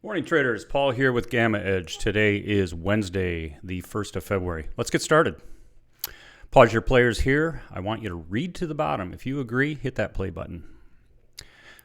Morning traders, Paul here with GammaEdge. Today is Wednesday, the 1st of February. Let's get started. Pause your players here. I want you to read to the bottom. If you agree, hit that play button.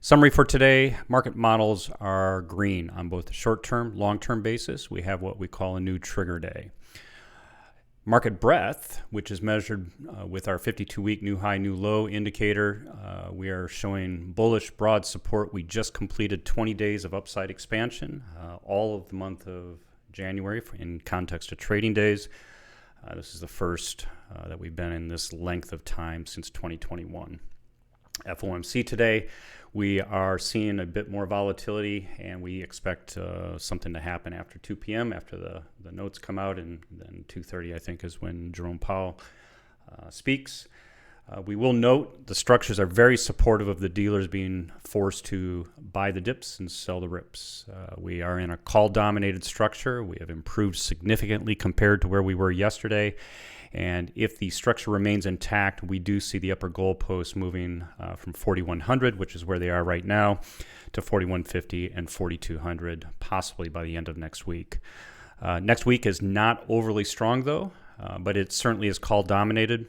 Summary for today, market models are green on both the short-term, long-term basis. We have what we call a new trigger day. Market breadth, which is measured with our 52-week new high, new low indicator, we are showing bullish broad support. We just completed 20 days of upside expansion, all of the month of January in context of trading days. This is the first that we've been in this length of time since 2021. FOMC today, we are seeing a bit more volatility, and we expect something to happen after 2 p.m. after the notes come out, and then 2:30 I think is when Jerome Powell speaks. We will note the structures are very supportive of the dealers being forced to buy the dips and sell the rips. We are in a call-dominated structure. We have improved significantly compared to where we were yesterday. And if the structure remains intact, we do see the upper goalposts moving from 4,100, which is where they are right now, to 4,150 and 4,200, possibly by the end of next week. Next week is not overly strong, though, but it certainly is call-dominated.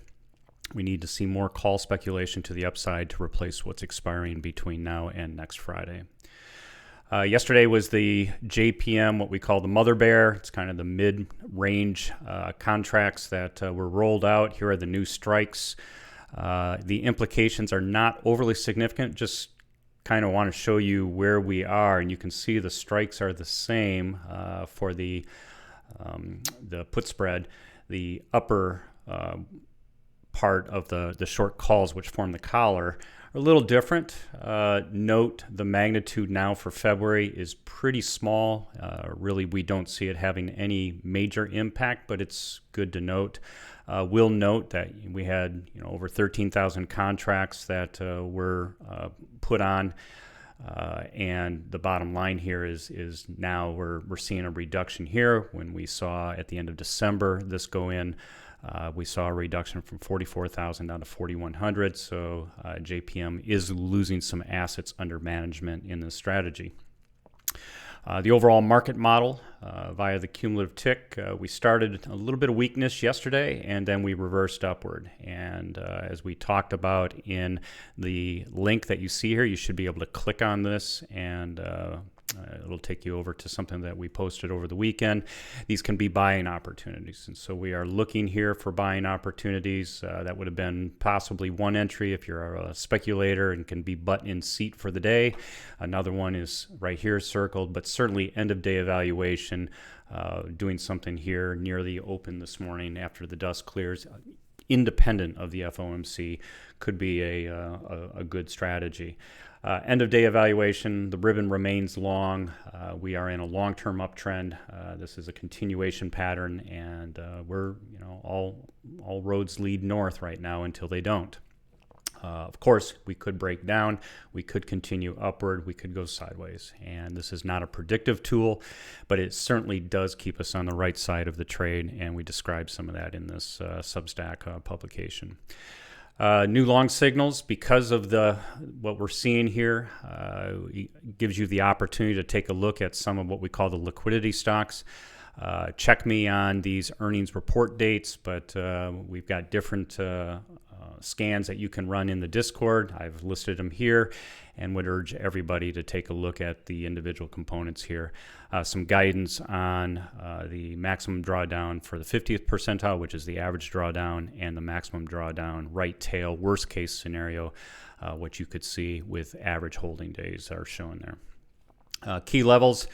We need to see more call speculation to the upside to replace what's expiring between now and next Friday. Yesterday was the JPM, what we call the mother bear. It's kind of the mid-range contracts that were rolled out. Here are the new strikes. The implications are not overly significant, just kind of want to show you where we are. And you can see the strikes are the same for the put spread. The upper part of the short calls, which form the collar, are a little different. Note the magnitude now for February is pretty small. Really, we don't see it having any major impact, but it's good to note. We'll note that we had over 13,000 contracts that were put on, and the bottom line here is now we're seeing a reduction here. When we saw at the end of December this go in, we saw a reduction from 44,000 down to 4,100, so JPM is losing some assets under management in this strategy. The overall market model via the cumulative tick, we started a little bit of weakness yesterday, and then we reversed upward. And as we talked about in the link that you see here, you should be able to click on this, and it'll take you over to something that we posted over the weekend. These can be buying opportunities, and so we are looking here for buying opportunities. That would have been possibly one entry if you're a speculator and can be butt in seat for the day. Another one is right here circled, but certainly end of day evaluation, doing something here near the open this morning after the dust clears, independent of the FOMC, could be a good strategy. End of day evaluation, the ribbon remains long. We are in a long-term uptrend. This is a continuation pattern, and we're, all roads lead north right now until they don't. Of course, we could break down, we could continue upward, we could go sideways. And this is not a predictive tool, but it certainly does keep us on the right side of the trade, and we describe some of that in this Substack publication. New long signals, because of what we're seeing here, gives you the opportunity to take a look at some of what we call the liquidity stocks. Check me on these earnings report dates, but we've got different scans that you can run in the Discord. I've listed them here and would urge everybody to take a look at the individual components here. Some guidance on the maximum drawdown for the 50th percentile, which is the average drawdown, and the maximum drawdown right tail worst case scenario, what you could see with average holding days are shown there. Key levels.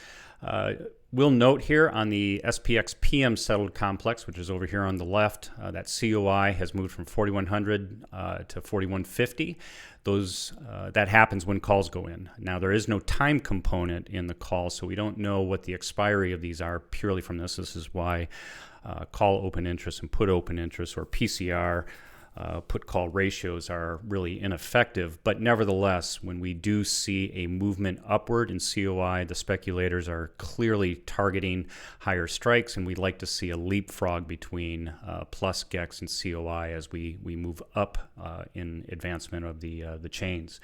We'll note here on the SPX PM-Settled Complex, which is over here on the left, that COI has moved from 4,100 to 4,150. That happens when calls go in. Now, there is no time component in the call, so we don't know what the expiry of these are purely from this. This is why call open interest and put open interest, or PCR, put-call ratios are really ineffective. But nevertheless, when we do see a movement upward in COI, the speculators are clearly targeting higher strikes, and we'd like to see a leapfrog between plus GEX and COI as we move up in advancement of the chains.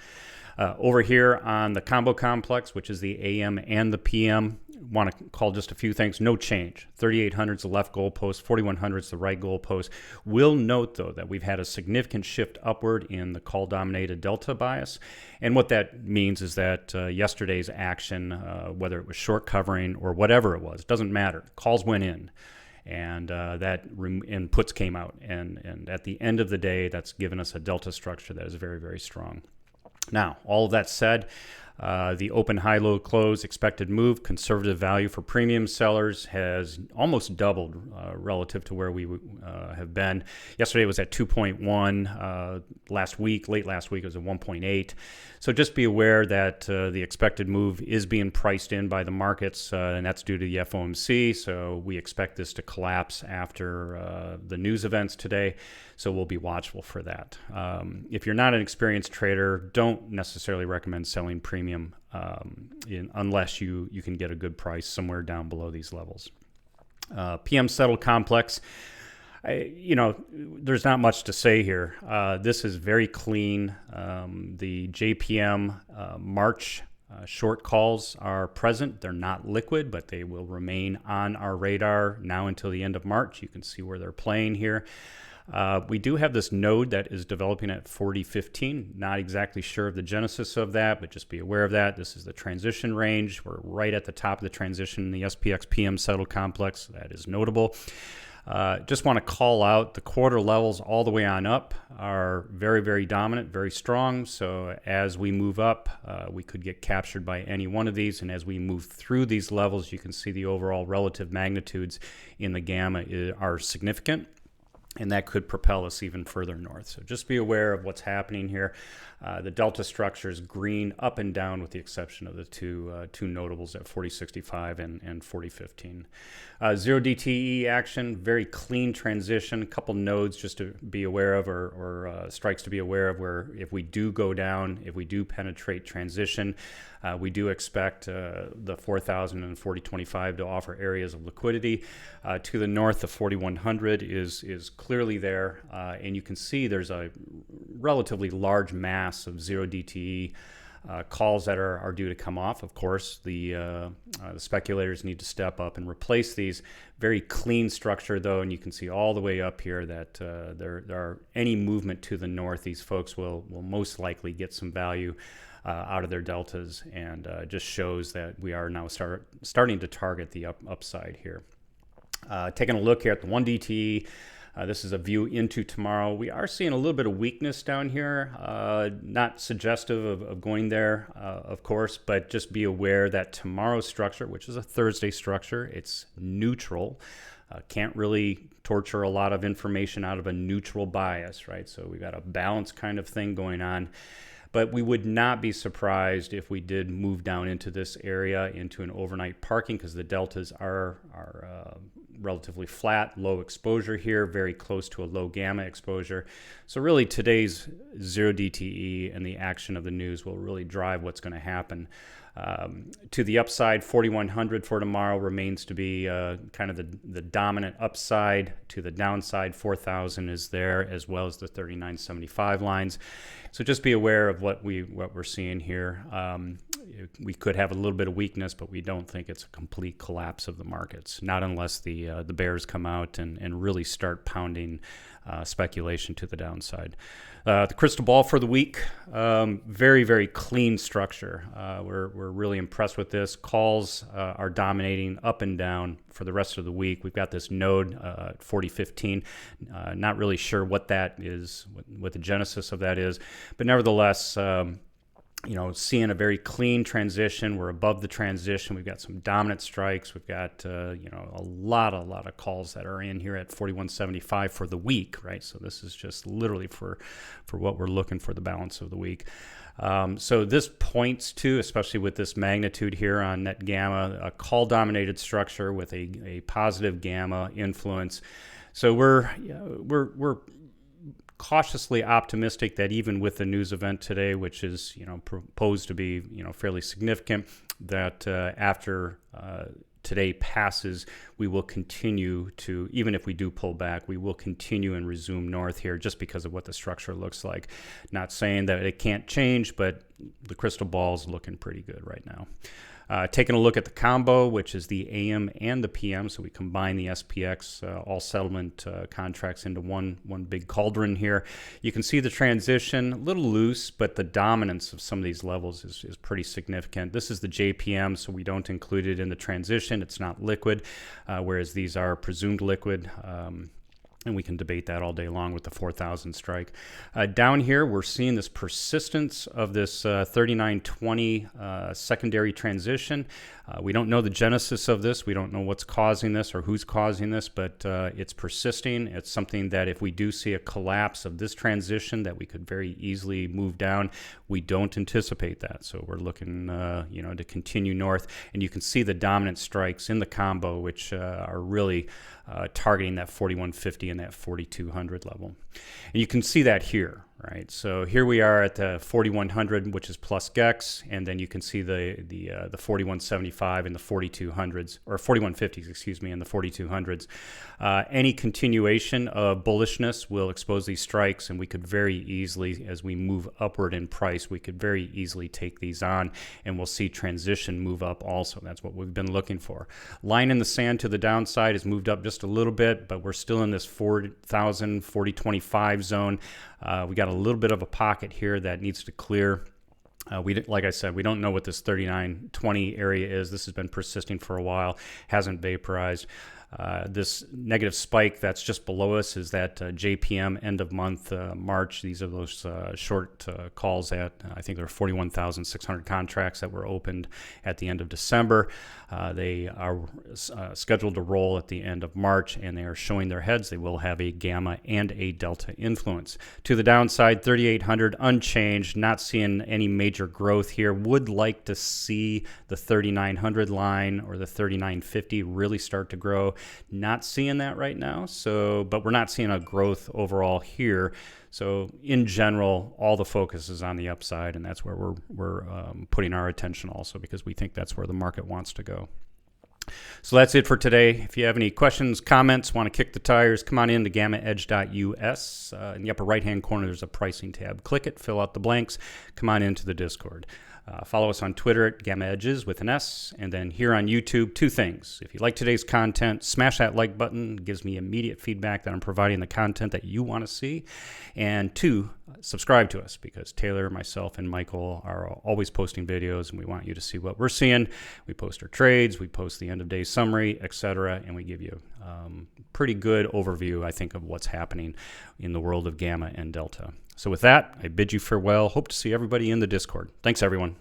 Over here on the combo complex, which is the AM and the PM, want to call just a few things. No change. 3,800 is the left goalpost, 4,100 is the right goalpost. We'll note, though, that we've had a significant shift upward in the call-dominated delta bias. And what that means is that yesterday's action, whether it was short covering or whatever it was, doesn't matter. Calls went in. And and puts came out. And at the end of the day, that's given us a delta structure that is very, very strong. Now, all of that said, the open high-low close expected move, conservative value for premium sellers has almost doubled relative to where we have been. Yesterday it was at 2.1. Late last week it was at 1.8. So just be aware that the expected move is being priced in by the markets, and that's due to the FOMC. So we expect this to collapse after the news events today. So we'll be watchful for that. If you're not an experienced trader, don't necessarily recommend selling premium unless you can get a good price somewhere down below these levels. PM-Settled Complex, there's not much to say here. This is very clean. The JPM March short calls are present. They're not liquid, but they will remain on our radar now until the end of March. You can see where they're playing here. We do have this node that is developing at 40.15. Not exactly sure of the genesis of that, but just be aware of that. This is the transition range. We're right at the top of the transition in the SPX PM-Settled Complex. That is notable. Just want to call out the quarter levels all the way on up are very, very dominant, very strong. So as we move up, we could get captured by any one of these. And as we move through these levels, you can see the overall relative magnitudes in the gamma are significant. And that could propel us even further north. So just be aware of what's happening here. The delta structure is green up and down with the exception of the two notables at 40.65 and 40.15. Zero DTE action, very clean transition. A couple nodes just to be aware of or strikes to be aware of where if we do go down, if we do penetrate transition, we do expect the 4,000 and 40.25 to offer areas of liquidity. To the north, the 4,100 is clearly there, and you can see there's a relatively large mass of zero DTE calls that are due to come off. Of course, the speculators need to step up and replace these. Very clean structure, though, and you can see all the way up here that there are any movement to the north, these folks will most likely get some value out of their deltas, and just shows that we are now starting to target the upside here. Taking a look here at the 1 DTE, this is a view into tomorrow. We are seeing a little bit of weakness down here, not suggestive of going there, of course, but just be aware that tomorrow's structure, which is a Thursday structure, it's neutral. Can't really torture a lot of information out of a neutral bias, right? So we've got a balanced kind of thing going on. But we would not be surprised if we did move down into this area, into an overnight parking, because the deltas are relatively flat, low exposure here, very close to a low gamma exposure. So really today's zero DTE and the action of the news will really drive what's going to happen. To the upside, 4,100 for tomorrow remains to be kind of the dominant upside. To the downside, 4,000 is there, as well as the 39.75 lines. So just be aware of what we're seeing here. We could have a little bit of weakness, but we don't think it's a complete collapse of the markets, not unless the bears come out and really start pounding speculation to the downside. The crystal ball for the week, very, very clean structure. We're really impressed with this. Calls are dominating up and down for the rest of the week. We've got this node at 40.15. Not really sure what that is, what the genesis of that is, but nevertheless, seeing a very clean transition. We're above the transition. We've got some dominant strikes. We've got, a lot of calls that are in here at 41.75 for the week, right? So this is just literally for what we're looking for the balance of the week. So this points to, especially with this magnitude here on net gamma, a call-dominated structure with a positive gamma influence. So we're cautiously optimistic that even with the news event today, which is proposed to be fairly significant, that after today passes, we will continue to, even if we do pull back, we will continue and resume north here just because of what the structure looks like. Not saying that it can't change, but the crystal ball is looking pretty good right now. Taking a look at the combo, which is the AM and the PM, so we combine the SPX all settlement contracts into one big cauldron here. You can see the transition, a little loose, but the dominance of some of these levels is pretty significant. This is the JPM, so we don't include it in the transition. It's not liquid, whereas these are presumed liquid. And we can debate that all day long with the 4,000 strike. Down here, we're seeing this persistence of this 3920 secondary transition. We don't know the genesis of this. We don't know what's causing this or who's causing this, but it's persisting. It's something that if we do see a collapse of this transition, that we could very easily move down. We don't anticipate that, so we're looking, to continue north. And you can see the dominant strikes in the combo, which are really targeting that 4150 and that 4200 level. And you can see that here, right? So here we are at the 4100, which is plus GEX, and then you can see the 4175 and the 4200s, or 4150s, excuse me, and the 4200s. Any continuation of bullishness will expose these strikes, and we could very easily, as we move upward in price, we could very easily take these on, and we'll see transition move up also. That's what we've been looking for. Line in the sand to the downside has moved up just a little bit, but we're still in this 4,000, 4025 zone. We got a little bit of a pocket here that needs to clear. Like I said, we don't know what this 3920 area is. This has been persisting for a while, hasn't vaporized. This negative spike that's just below us is that JPM end of month March. These are those short calls at, I think there are 41,600 contracts that were opened at the end of December. They are scheduled to roll at the end of March, and they are showing their heads. They will have a gamma and a delta influence. To the downside, 3,800 unchanged, not seeing any major growth here. Would like to see the 3,900 line or the 3,950 really start to grow. Not seeing that right now, but we're not seeing a growth overall here. So in general, all the focus is on the upside, and that's where we're putting our attention also, because we think that's where the market wants to go. So that's it for today. If you have any questions, comments, want to kick the tires, come on in to GammaEdge.us. In the upper right-hand corner, there's a pricing tab. Click it, fill out the blanks, come on into the Discord. Follow us on Twitter at GammaEdges with an S, and then here on YouTube, two things. If you like today's content, smash that like button. It gives me immediate feedback that I'm providing the content that you want to see. And two, subscribe to us, because Taylor, myself, and Michael are always posting videos, and we want you to see what we're seeing. We post our trades, we post the end-of-day summary, etc., and we give you pretty good overview, I think, of what's happening in the world of Gamma and Delta. So with that, I bid you farewell. Hope to see everybody in the Discord. Thanks, everyone.